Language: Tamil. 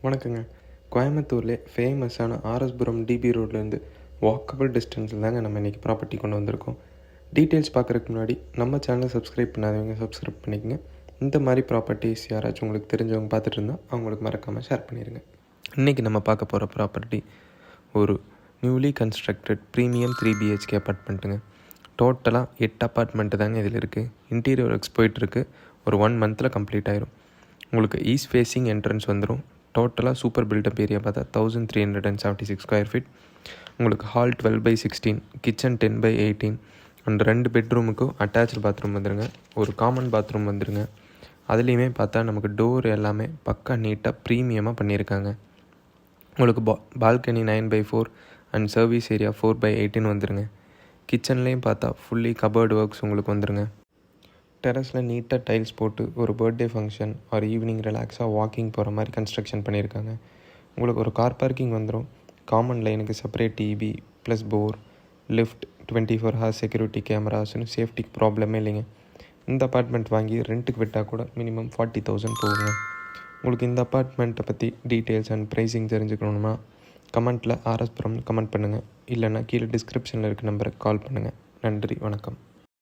வணக்கங்க. கோயம்புத்தூர்லே ஃபேமஸான ஆர்எஸ்புரம் டிபி ரோட்லேருந்து வாக்கபிள் டிஸ்டன்ஸில் தாங்க நம்ம இன்றைக்கி ப்ராப்பர்ட்டி கொண்டு வந்திருக்கோம். டீட்டெயில்ஸ் பார்க்குறதுக்கு முன்னாடி நம்ம சேனலை சப்ஸ்கிரைப் பண்ணாதவங்க சப்ஸ்கிரைப் பண்ணிக்கங்க. இந்த மாதிரி ப்ராப்பர்ட்டிஸ் யாராச்சும் உங்களுக்கு தெரிஞ்சவங்க பார்த்துட்டு இருந்தால் அவங்களுக்கு மறக்காமல் ஷேர் பண்ணிடுங்க. இன்றைக்கி நம்ம பார்க்க போகிற ப்ராப்பர்ட்டி ஒரு நியூலி கன்ஸ்ட்ரக்டட் ப்ரீமியம் 3 BHK அப்பார்ட்மெண்ட்டுங்க. டோட்டலாக 8 அப்பார்ட்மெண்ட்டு தாங்க இதில் இருக்குது. இன்டீரியர் ஒர்க்ஸ் போயிட்டுருக்கு. ஒரு 1 மந்தில் கம்ப்ளீட் ஆயிரும். உங்களுக்கு ஈஸ்ட் ஃபேஸிங் என்ட்ரன்ஸ் வந்துடும். டோட்டலாக சூப்பர் பில்டப் ஏரியா பார்த்தா 1376 ஸ்கொயர் ஃபீட். உங்களுக்கு ஹால் 12/16, கிச்சன் 10/18 அண்ட் 2 பெட்ரூமுக்கும் அட்டாச்சு பாத்ரூம் வந்துடுங்க. ஒரு காமன் பாத்ரூம் வந்துடுங்க. அதுலேயுமே பார்த்தா நமக்கு டோர் எல்லாமே பக்கா நீட்டாக ப்ரீமியமாக பண்ணியிருக்காங்க. உங்களுக்கு பால்கனி 9/4 அண்ட் சர்வீஸ் ஏரியா 4/18 வந்துடுங்க. கிச்சன்லேயும் பார்த்தா ஃபுல்லி கபர்டு ஒர்க்ஸ் உங்களுக்கு வந்துடுங்க. டெரஸில் நீட்டாக டைல்ஸ் போட்டு ஒரு பர்த்டே ஃபங்க்ஷன் ஒரு ஈவினிங் ரிலாக்ஸாக வாக்கிங் போகிற மாதிரி கன்ஸ்ட்ரக்ஷன் பண்ணியிருக்காங்க. உங்களுக்கு ஒரு கார் பார்க்கிங் வந்துடும். காமன் லைனுக்கு செப்பரேட் டிவி ப்ளஸ் போர், லிஃப்ட், 24 ஹவர்ஸ் செக்யூரிட்டி கேமராஸ்னு சேஃப்டிக்கு ப்ராப்ளமே இல்லைங்க. இந்த அப்பார்ட்மெண்ட் வாங்கி ரெண்ட்டுக்கு விட்டால் கூட மினிமம் 40,000 போகுங்க. உங்களுக்கு இந்த அப்பார்ட்மெண்ட்டை பற்றி டீட்டெயில்ஸ் அண்ட் ப்ரைஸிங் தெரிஞ்சுக்கணுன்னா கமெண்ட்டில் ஆர்எஸ்புரம் கமெண்ட் பண்ணுங்கள். இல்லைன்னா கீழே டிஸ்கிரிப்ஷனில் இருக்க நம்பருக்கு கால் பண்ணுங்கள். நன்றி, வணக்கம்.